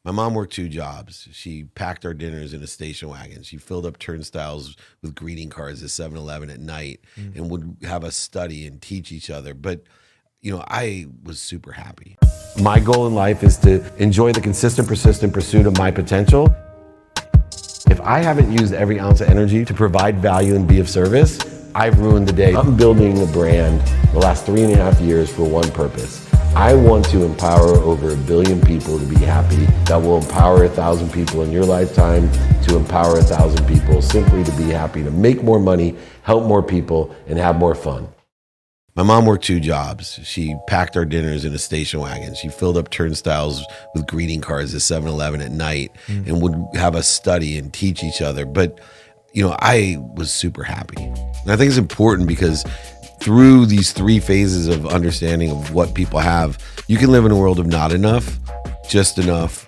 My mom worked 2 jobs. She packed our dinners in a station wagon. She filled up turnstiles with greeting cards at 7-Eleven at night and would have us study and teach each other. But, I was super happy. My goal in life is to enjoy the consistent, persistent pursuit of my potential. If I haven't used every ounce of energy to provide value and be of service, I've ruined the day. I'm building a brand the last 3.5 years for one purpose. I want to empower over 1 billion people to be happy. That will empower 1,000 people in your lifetime to empower 1,000 people simply to be happy, to make more money, help more people, and have more fun. My mom worked 2 jobs. She packed our dinners in a station wagon. She filled up turnstiles with greeting cards at 7-Eleven at night and would have us study and teach each other. But, I was super happy. And I think it's important because through these 3 phases of understanding of what people have, you can live in a world of not enough, just enough,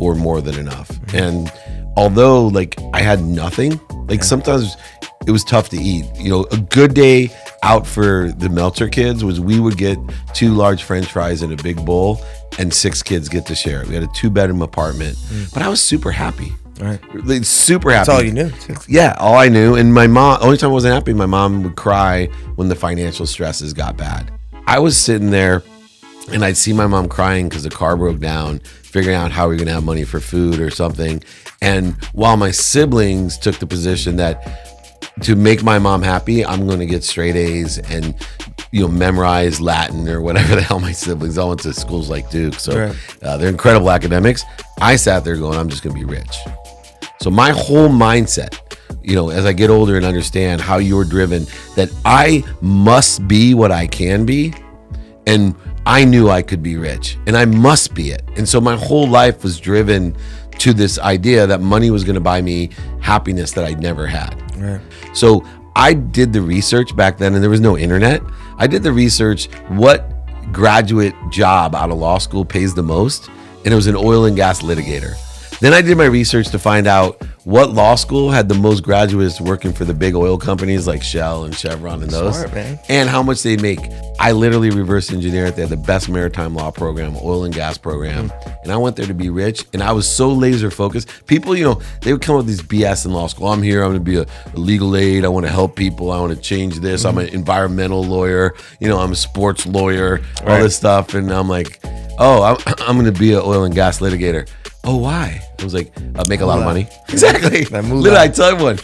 or more than enough. And although I had nothing, sometimes it was tough to eat. A good day out for the Meltzer kids was we would get 2 large French fries in a big bowl and 6 kids get to share it. We had a 2-bedroom apartment, but I was super happy. Right. Super happy. That's all you knew, too. Yeah, all I knew. And my mom, only time I wasn't happy, my mom would cry when the financial stresses got bad. I was sitting there and I'd see my mom crying because the car broke down, figuring out how we were going to have money for food or something. And while my siblings took the position that to make my mom happy, I'm going to get straight A's and memorize Latin or whatever the hell my siblings all went to schools like Duke. So they're incredible academics. I sat there going, I'm just going to be rich. So my whole mindset, as I get older and understand how you're driven, that I must be what I can be. And I knew I could be rich and I must be it. And so my whole life was driven to this idea that money was going to buy me happiness that I'd never had. Right. So I did the research back then, and there was no internet. I did the research, what graduate job out of law school pays the most? And it was an oil and gas litigator. Then I did my research to find out what law school had the most graduates working for the big oil companies like Shell and Chevron and those. Smart, man. And how much they make. I literally reverse engineered. They had the best maritime law program, oil and gas program. And I went there to be rich. And I was so laser focused. People, they would come up with these BS in law school. I'm here. I'm going to be a legal aid. I want to help people. I want to change this. I'm an environmental lawyer. I'm a sports lawyer, all this stuff. And I'm like, oh, I'm going to be an oil and gas litigator. Oh, why? I was like, make a lot of money. Exactly. Literally, I tell everyone,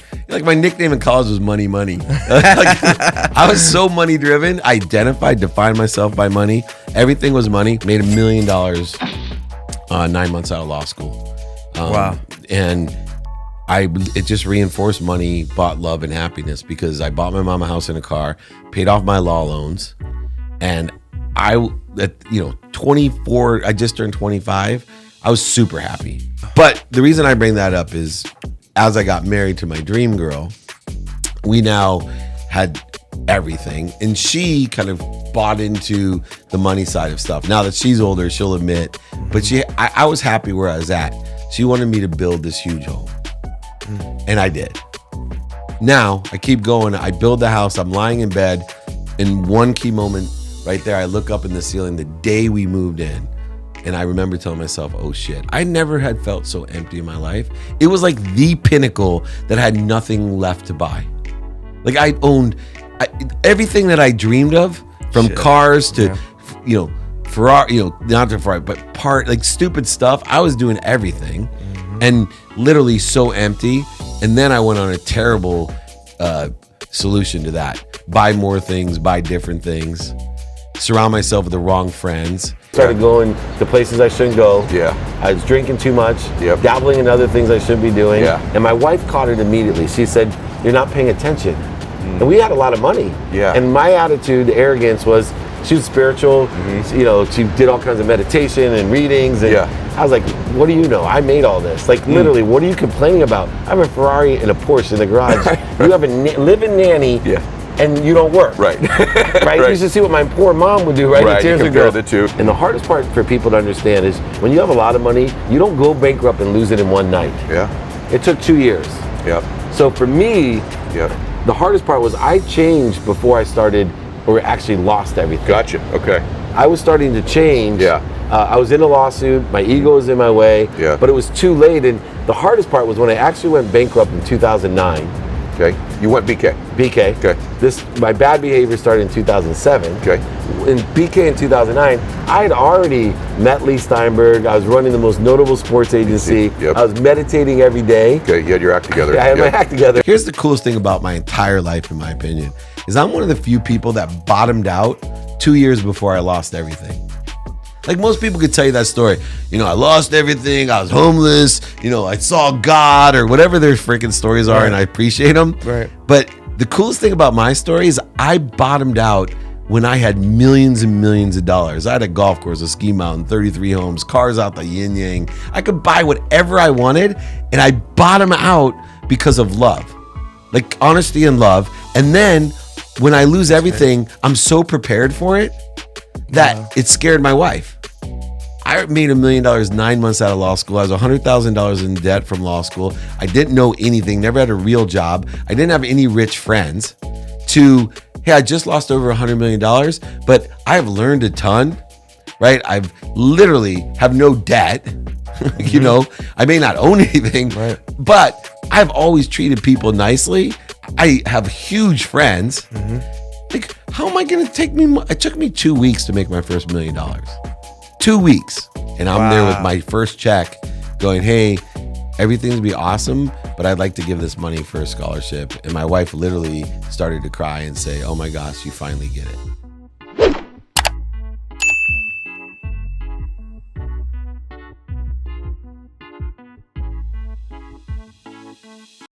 my nickname in college was Money. I was so money driven. I identified, defined myself by money. Everything was money. Made $1 million 9 months out of law school. Wow. And it just reinforced money, bought love and happiness because I bought my mom a house and a car, paid off my law loans. And at 24, I just turned 25. I was super happy. But the reason I bring that up is as I got married to my dream girl, we now had everything. And she kind of bought into the money side of stuff. Now that she's older, she'll admit. But I was happy where I was at. She wanted me to build this huge home. And I did. Now I keep going. I build the house. I'm lying in bed. In one key moment right there, I look up in the ceiling the day we moved in. And I remember telling myself, oh shit, I never had felt so empty in my life. It was like the pinnacle that had nothing left to buy. I owned everything that I dreamed of, from cars to, Ferrari, not to Ferrari, but stupid stuff. I was doing everything and literally so empty. And then I went on a terrible solution to that. Buy more things, buy different things, surround myself with the wrong friends. Started going to places I shouldn't go. Yeah. I was drinking too much, dabbling in other things I shouldn't be doing. Yeah. And my wife caught it immediately. She said, you're not paying attention. And we had a lot of money. Yeah. And my attitude, arrogance was, she was spiritual. She did all kinds of meditation and readings. And I was like, what do you know? I made all this. Literally, what are you complaining about? I have a Ferrari and a Porsche in the garage. You have a live-in nanny. And you don't work. Right. You used to see what my poor mom would do, right? Right, you compare the two. And the hardest part for people to understand is when you have a lot of money, you don't go bankrupt and lose it in one night. It took 2 years. So for me, the hardest part was I changed before I started or actually lost everything. Gotcha. Okay. I was starting to change. Yeah. I was in a lawsuit. My ego was in my way. Yeah. But it was too late. And the hardest part was when I actually went bankrupt in 2009. Okay. You went BK. BK. Okay. My bad behavior started in 2007. Okay. In BK in 2009, I had already met Leigh Steinberg. I was running the most notable sports agency. Yep. I was meditating every day. Okay, you had your act together. Yeah, I had my act together. Here's the coolest thing about my entire life, in my opinion, is I'm one of the few people that bottomed out 2 years before I lost everything. Like most people could tell you that story. You know, I lost everything. I was homeless. You know, I saw God or whatever their freaking stories are, and I appreciate them. Right. But the coolest thing about my story is I bottomed out when I had millions and millions of dollars. I had a golf course, a ski mountain, 33 homes, cars out the yin yang. I could buy whatever I wanted, and I bottom out because of love, like honesty and love. And then when I lose everything, I'm so prepared for it that it scared my wife. I made $1 million 9 months out of law school. I was $100,000 in debt from law school. I didn't know anything, never had a real job. I didn't have any rich friends. To, hey, I just lost over $100 million, but I've learned a ton, right? I've literally have no debt. You know, I may not own anything, but I've always treated people nicely. I have huge friends. Like, how am I going to take me? It took me 2 weeks to make my first $1 million. 2 weeks. And I'm there with my first check going, hey, everything's gonna be awesome, but I'd like to give this money for a scholarship. And my wife literally started to cry and say, oh my gosh, you finally get it.